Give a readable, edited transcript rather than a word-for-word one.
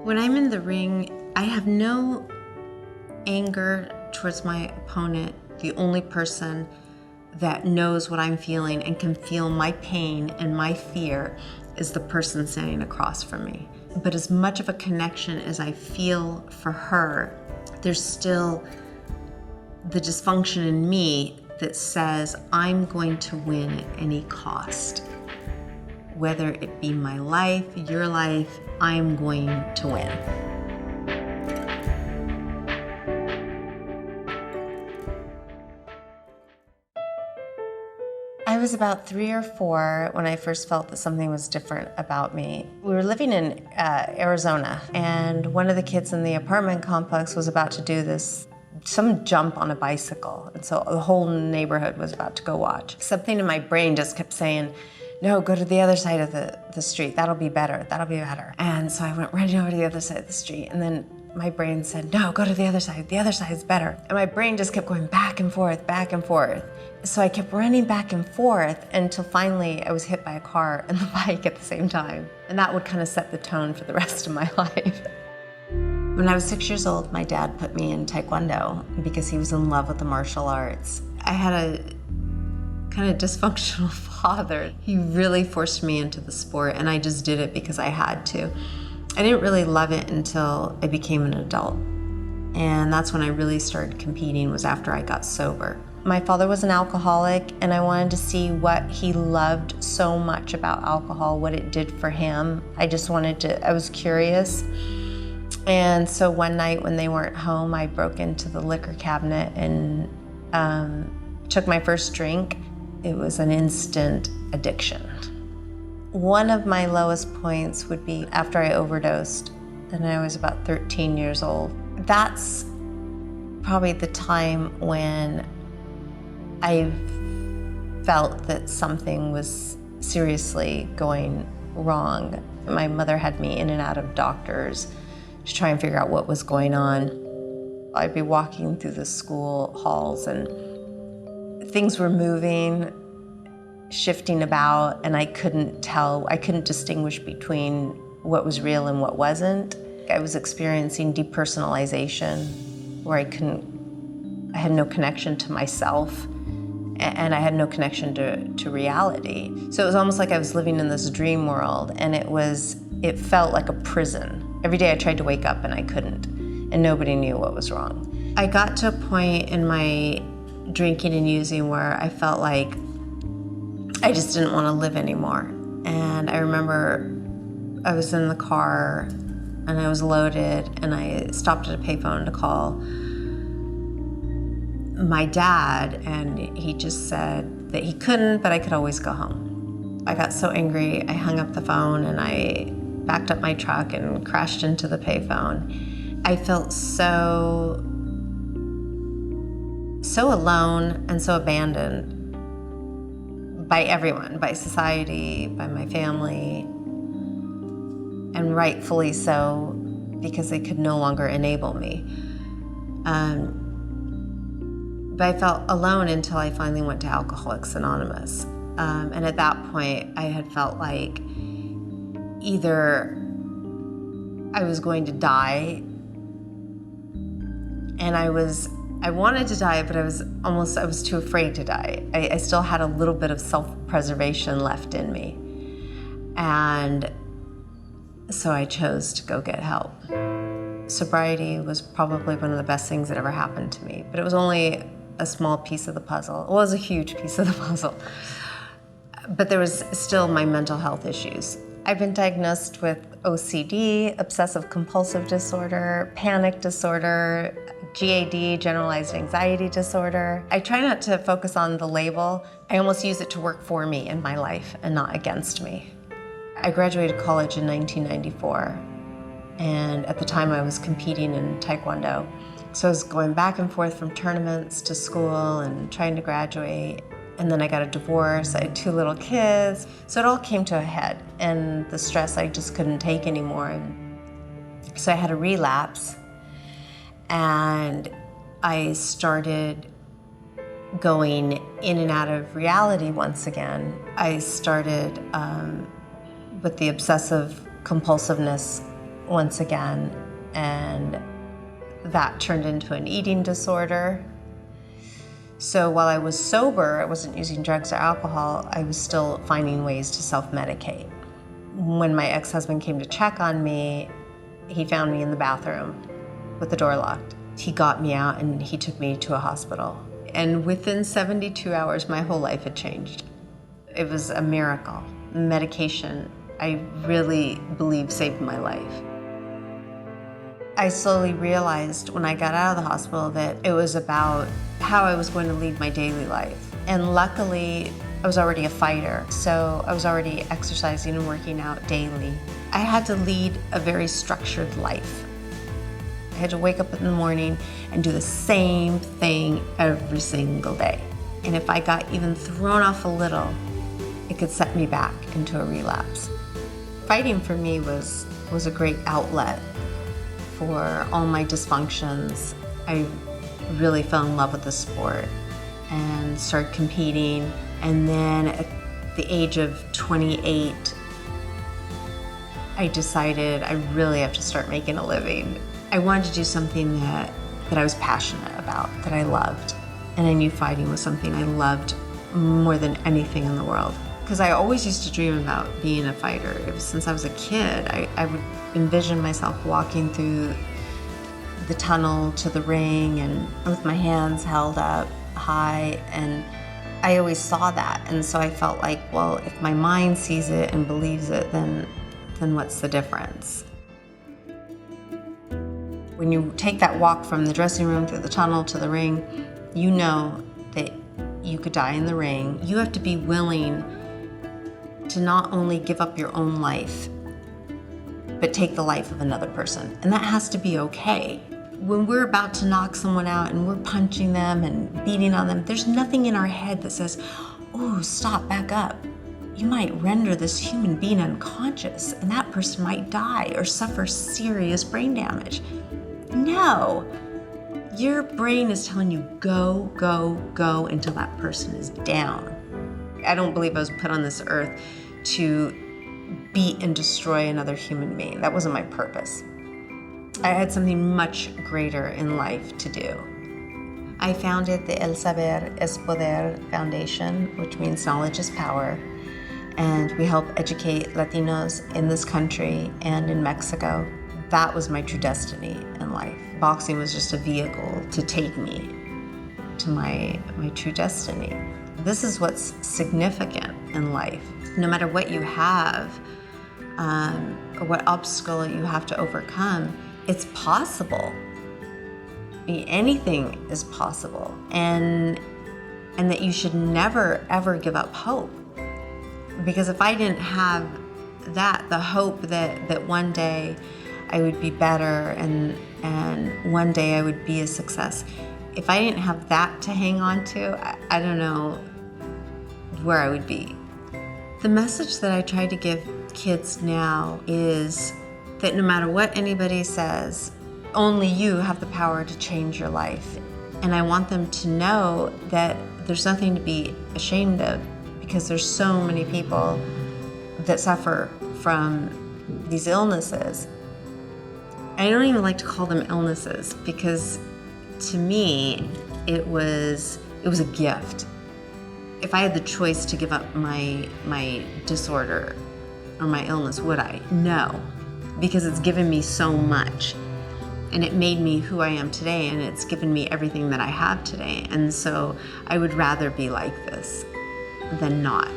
When I'm in the ring, I have no anger towards my opponent. The only person that knows what I'm feeling and can feel my pain and my fear is the person standing across from me. But as much of a connection as I feel for her, there's still the dysfunction in me that says I'm going to win at any cost. Whether it be my life, your life, I'm going to win. I was about 3 or 4 when I first felt that something was different about me. We were living in Arizona, and one of the kids in the apartment complex was about to do some jump on a bicycle, and so the whole neighborhood was about to go watch. Something in my brain just kept saying, no, go to the other side of the street. That'll be better. That'll be better. And so I went running over to the other side of the street, and then my brain said, no, go to the other side. The other side is better. And my brain just kept going back and forth, back and forth. So I kept running back and forth until finally I was hit by a car and the bike at the same time. And that would kind of set the tone for the rest of my life. When I was 6 years old, my dad put me in Taekwondo because he was in love with the martial arts. I had a kind of dysfunctional father. He really forced me into the sport, and I just did it because I had to. I didn't really love it until I became an adult. And that's when I really started competing, was after I got sober. My father was an alcoholic, and I wanted to see what he loved so much about alcohol, what it did for him. I was curious. And so one night when they weren't home, I broke into the liquor cabinet and took my first drink. It was an instant addiction. One of my lowest points would be after I overdosed, and I was about 13 years old. That's probably the time when I felt that something was seriously going wrong. My mother had me in and out of doctors to try and figure out what was going on. I'd be walking through the school halls and things were moving, shifting about, and I couldn't distinguish between what was real and what wasn't. I was experiencing depersonalization, where I had no connection to myself, and I had no connection to reality. So it was almost like I was living in this dream world, and it felt like a prison. Every day I tried to wake up and I couldn't, and nobody knew what was wrong. I got to a point in my drinking and using where I felt like I just didn't want to live anymore. And I remember I was in the car and I was loaded, and I stopped at a payphone to call my dad, and he just said that he couldn't, but I could always go home. I got so angry, I hung up the phone and I backed up my truck and crashed into the payphone. I felt so alone and so abandoned by everyone, by society, by my family, and rightfully so, because they could no longer enable me. But I felt alone until I finally went to Alcoholics Anonymous. And at that point, I had felt like either I was going to die, and I wanted to die, but I was too afraid to die. I still had a little bit of self-preservation left in me. And so I chose to go get help. Sobriety was probably one of the best things that ever happened to me, but it was only a small piece of the puzzle. It was a huge piece of the puzzle. But there was still my mental health issues. I've been diagnosed with OCD, obsessive compulsive disorder, panic disorder, GAD, generalized anxiety disorder. I try not to focus on the label. I almost use it to work for me in my life and not against me. I graduated college in 1994, and at the time I was competing in Taekwondo. So I was going back and forth from tournaments to school and trying to graduate. And then I got a divorce, I had 2 little kids. So it all came to a head, and the stress I just couldn't take anymore. And so I had a relapse, and I started going in and out of reality once again. I started with the obsessive compulsiveness once again, and that turned into an eating disorder. So while I was sober, I wasn't using drugs or alcohol, I was still finding ways to self-medicate. When my ex-husband came to check on me, he found me in the bathroom with the door locked. He got me out and he took me to a hospital. And within 72 hours, my whole life had changed. It was a miracle. Medication, I really believe, saved my life. I slowly realized when I got out of the hospital that it was about how I was going to lead my daily life. And luckily, I was already a fighter, so I was already exercising and working out daily. I had to lead a very structured life. I had to wake up in the morning and do the same thing every single day. And if I got even thrown off a little, it could set me back into a relapse. Fighting for me was a great outlet for all my dysfunctions. I really fell in love with the sport and started competing. And then at the age of 28, I decided I really have to start making a living. I wanted to do something that I was passionate about, that I loved. And I knew fighting was something I loved more than anything in the world. Because I always used to dream about being a fighter. Since I was a kid, I would envision myself walking through the tunnel to the ring and with my hands held up high, and I always saw that. And so I felt like, well, if my mind sees it and believes it, then what's the difference? When you take that walk from the dressing room through the tunnel to the ring, you know that you could die in the ring. You have to be willing to not only give up your own life, but take the life of another person. And that has to be okay. When we're about to knock someone out and we're punching them and beating on them, there's nothing in our head that says, oh, stop, back up. You might render this human being unconscious and that person might die or suffer serious brain damage. No, your brain is telling you go, go, go until that person is down. I don't believe I was put on this earth to beat and destroy another human being. That wasn't my purpose. I had something much greater in life to do. I founded the El Saber es Poder Foundation, which means knowledge is power, and we help educate Latinos in this country and in Mexico. That was my true destiny in life. Boxing was just a vehicle to take me to my true destiny. This is what's significant in life. No matter what you have, or what obstacle you have to overcome, it's possible. Anything is possible. And that you should never, ever give up hope. Because if I didn't have that, the hope that one day I would be better and one day I would be a success, if I didn't have that to hang on to, I don't know where I would be. The message that I try to give kids now is that no matter what anybody says, only you have the power to change your life. And I want them to know that there's nothing to be ashamed of, because there's so many people that suffer from these illnesses. I don't even like to call them illnesses, because to me, it was a gift. If I had the choice to give up my disorder or my illness, would I? No, because it's given me so much. And it made me who I am today, and it's given me everything that I have today. And so I would rather be like this than not.